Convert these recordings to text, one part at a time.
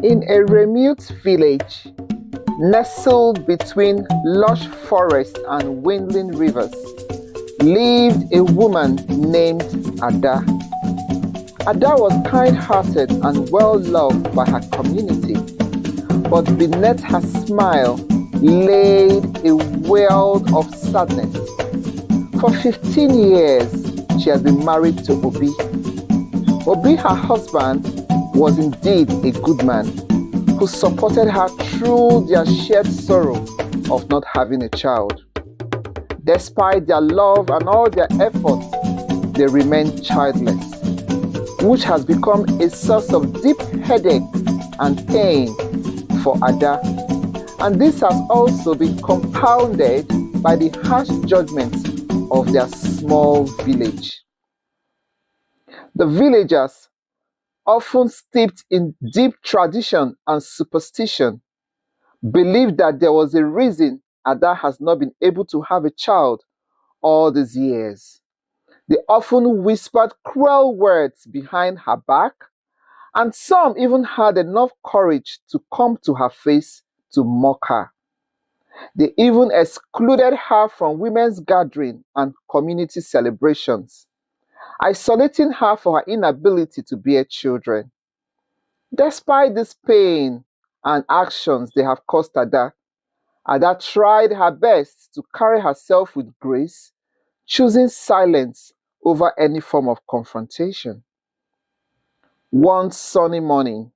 In a remote village, nestled between lush forests and winding rivers, lived a woman named Ada. Ada was kind-hearted and well-loved by her community, but beneath her smile lay a world of sadness. For 15 years, she had been married to Obi. Obi, her husband, was indeed a good man who supported her through their shared sorrow of not having a child. Despite their love and all their efforts, they remained childless, which has become a source of deep headache and pain for Ada. And this has also been compounded by the harsh judgments of their small village. The villagers, often steeped in deep tradition and superstition, believed that there was a reason Ada has not been able to have a child all these years. They often whispered cruel words behind her back, and some even had enough courage to come to her face to mock her. They even excluded her from women's gatherings and community celebrations, isolating her for her inability to bear children. Despite this pain and actions they have caused Ada, Ada tried her best to carry herself with grace, choosing silence over any form of confrontation. One sunny morning,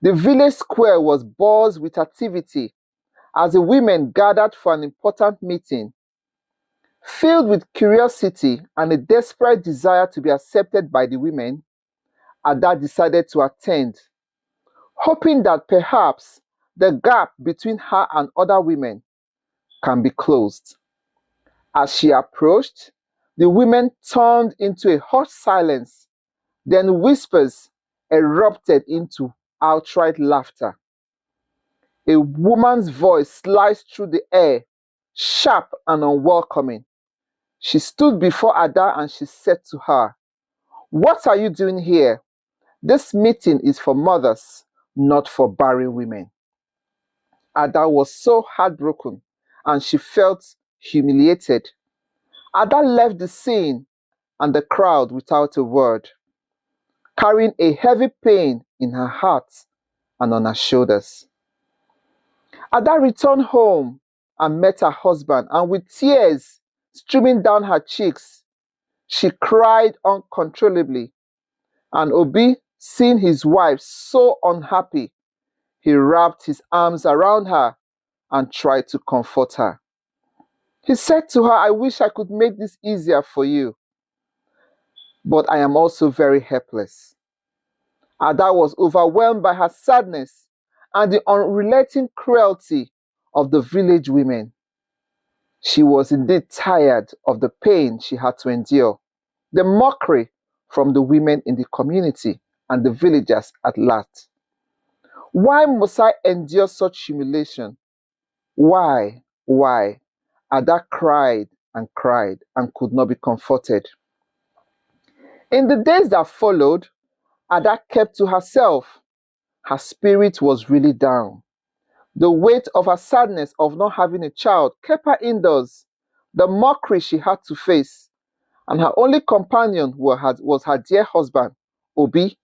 the village square was buzzed with activity as the women gathered for an important meeting. Filled with curiosity and a desperate desire to be accepted by the women, Ada decided to attend, hoping that perhaps the gap between her and other women can be closed. As she approached, the women turned into a hushed silence, then whispers erupted into outright laughter. A woman's voice sliced through the air, sharp and unwelcoming. She stood before Ada and she said to her, "What are you doing here? This meeting is for mothers, not for barren women." Ada was so heartbroken and she felt humiliated. Ada left the scene and the crowd without a word, carrying a heavy pain in her heart and on her shoulders. Ada returned home and met her husband, and with tears streaming down her cheeks, she cried uncontrollably. And Obi, seeing his wife so unhappy, he wrapped his arms around her and tried to comfort her. He said to her, "I wish I could make this easier for you, but I am also very helpless." Ada was overwhelmed by her sadness and the unrelenting cruelty of the village women. She was indeed tired of the pain she had to endure, the mockery from the women in the community and the villagers at large. Why must I endure such humiliation? Why? Why? Ada cried and could not be comforted. In the days that followed, Ada kept to herself. Her spirit was really down. The weight of her sadness of not having a child kept her indoors, the mockery she had to face, and her only companion was her dear husband, Obi,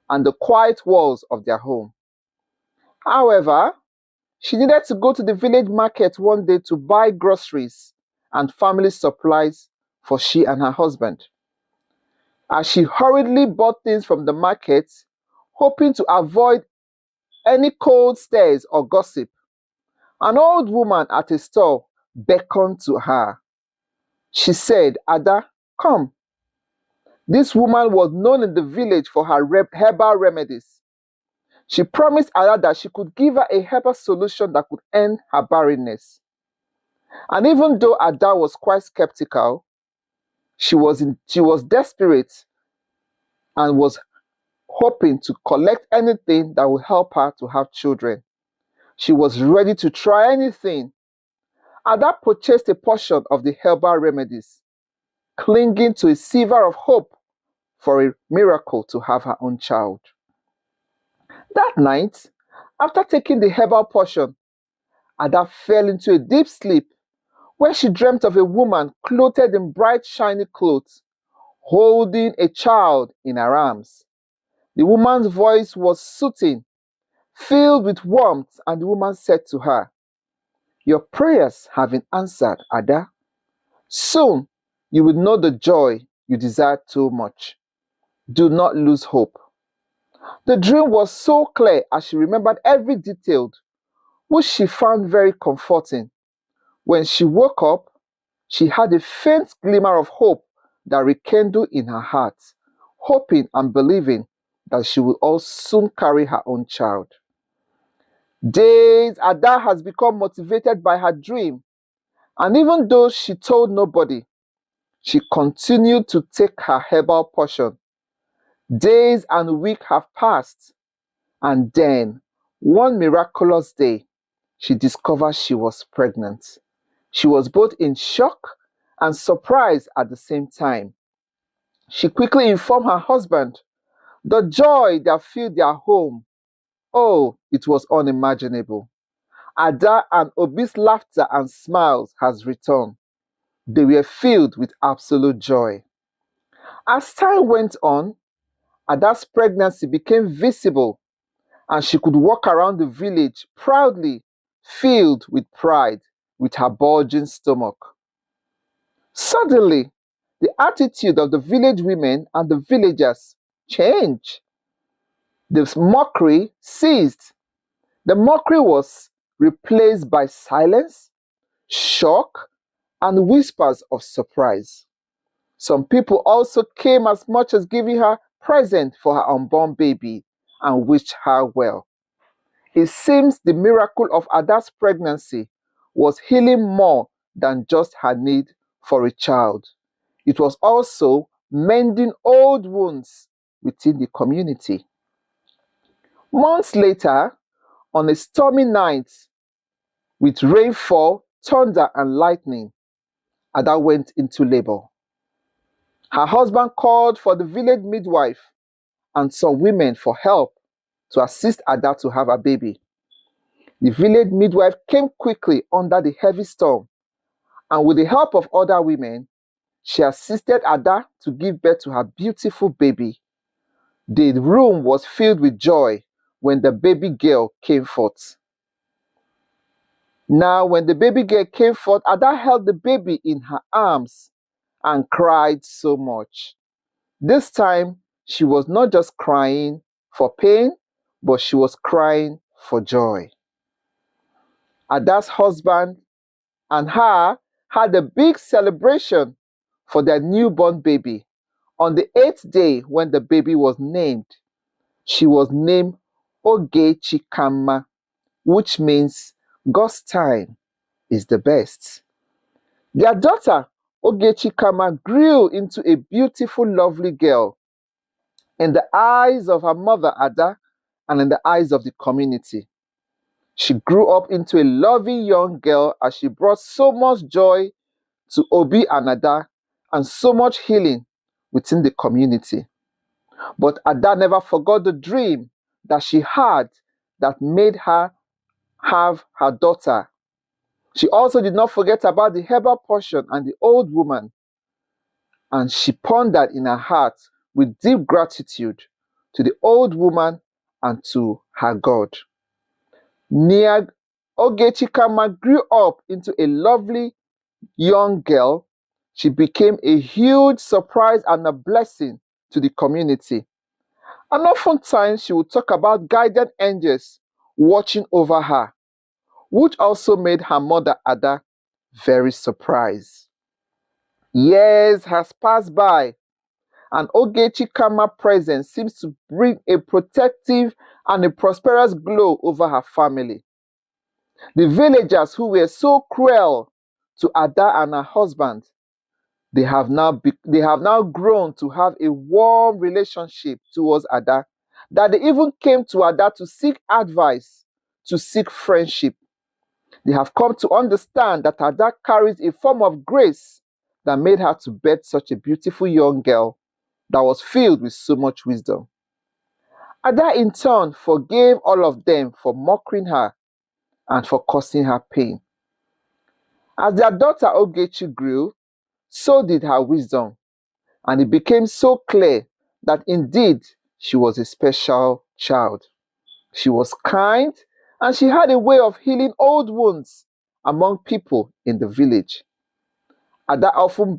and the quiet walls of their home. However, she needed to go to the village market one day to buy groceries and family supplies for she and her husband. As she hurriedly bought things from the market, hoping to avoid any cold stares or gossip, an old woman at a stall beckoned to her. She said, "Ada, come." This woman was known in the village for her herbal remedies. She promised Ada that she could give her a herbal solution that could end her barrenness. And even though Ada was quite skeptical, she was desperate and was hoping to collect anything that would help her to have children. She was ready to try anything. Ada purchased a portion of the herbal remedies, clinging to a sliver of hope for a miracle to have her own child. That night, After taking the herbal potion, Ada fell into a deep sleep where she dreamt of a woman clothed in bright shiny clothes, holding a child in her arms. The woman's voice was soothing, filled with warmth, and the woman said to her, "Your prayers have been answered, Ada. Soon you will know the joy you desire too much. Do not lose hope." The dream was so clear as she remembered every detail, which she found very comforting. When she woke up, she had a faint glimmer of hope that rekindled in her heart, hoping and believing that she would all soon carry her own child. Days Ada has become motivated by her dream, and even though she told nobody, she continued to take her herbal potion. Days and weeks have passed, and then, one miraculous day, she discovered she was pregnant. She was both in shock and surprised at the same time. She quickly informed her husband. The joy that filled their home, oh, it was unimaginable. Ada and Obi's laughter and smiles has returned. They were filled with absolute joy. As time went on, Ada's pregnancy became visible, and she could walk around the village proudly, filled with pride, with her bulging stomach. Suddenly, the attitude of the village women and the villagers changed. The mockery ceased. The mockery was replaced by silence, shock, and whispers of surprise. Some people also came as much as giving her present for her unborn baby and wished her well. It seems the miracle of Ada's pregnancy was healing more than just her need for a child. It was also mending old wounds within the community. Months later, on a stormy night with rainfall, thunder, and lightning, Ada went into labor. Her husband called for the village midwife and some women for help to assist Ada to have a baby. The village midwife came quickly under the heavy storm, and with the help of other women, she assisted Ada to give birth to her beautiful baby. The room was filled with joy when the baby girl came forth. Now, when the baby girl came forth, Ada held the baby in her arms and cried so much. This time, she was not just crying for pain, but she was crying for joy. Ada's husband and her had a big celebration for their newborn baby. On the 8th day, when the baby was named, she was named Ogechikama, which means God's time is the best. Their daughter, Ogechikama, grew into a beautiful, lovely girl in the eyes of her mother, Ada, and in the eyes of the community. She grew up into a loving young girl as she brought so much joy to Obi and Ada and so much healing within the community. But Ada never forgot the dream that she had that made her have her daughter. She also did not forget about the herbal potion and the old woman, and she pondered in her heart with deep gratitude to the old woman and to her God. Ogechikama grew up into a lovely young girl. She became a huge surprise and a blessing to the community. And oftentimes she would talk about guardian angels watching over her, which also made her mother Ada very surprised. Years has passed by, and Ogechikama's presence seems to bring a protective and a prosperous glow over her family. The villagers who were so cruel to Ada and her husband, they have now grown to have a warm relationship towards Ada, that they even came to Ada to seek advice, to seek friendship. They have come to understand that Ada carries a form of grace that made her to birth such a beautiful young girl that was filled with so much wisdom. Ada in turn forgave all of them for mocking her and for causing her pain. As their daughter Ogechi grew, so did her wisdom, and it became so clear that indeed she was a special child. She was kind, and she had a way of healing old wounds among people in the village. Ada often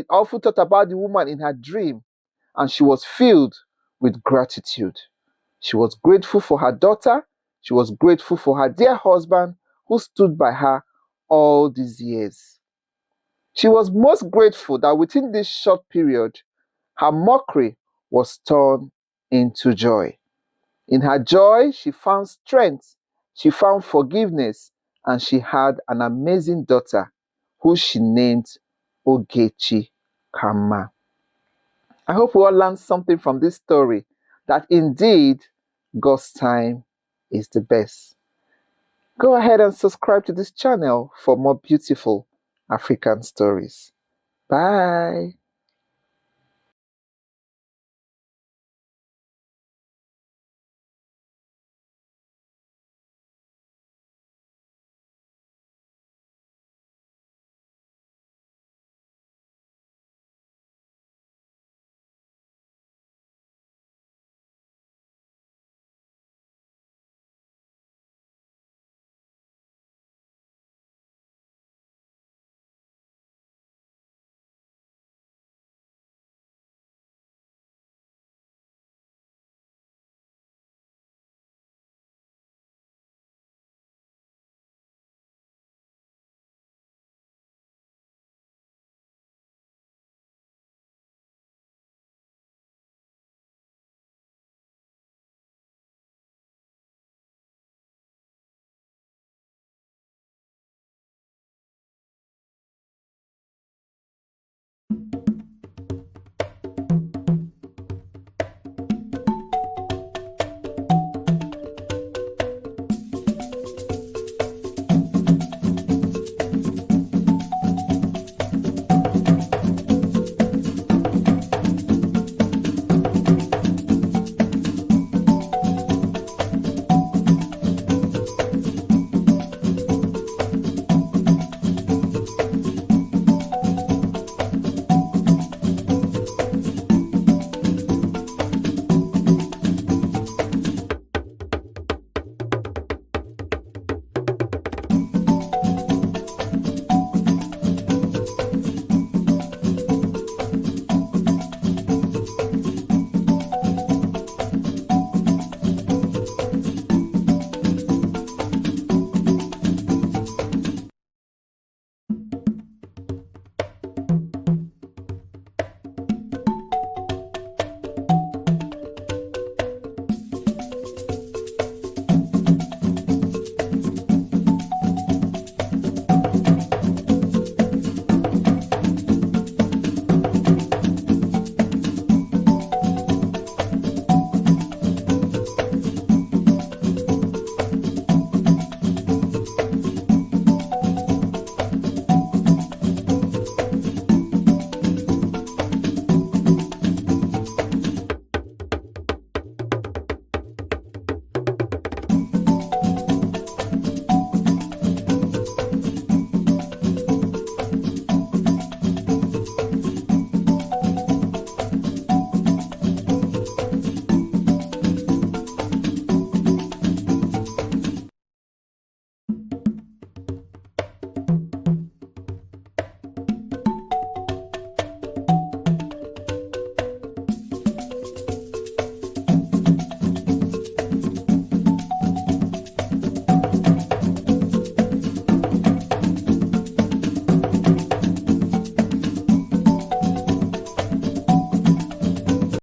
often thought about the woman in her dream, and she was filled with gratitude. She was grateful for her daughter. She was grateful for her dear husband who stood by her all these years. She was most grateful that within this short period, her mockery was turned into joy. In her joy, she found strength, she found forgiveness, and she had an amazing daughter who she named Ogechi Kama. I hope we all learned something from this story, that indeed God's time is the best. Go ahead and subscribe to this channel for more beautiful African stories. Bye.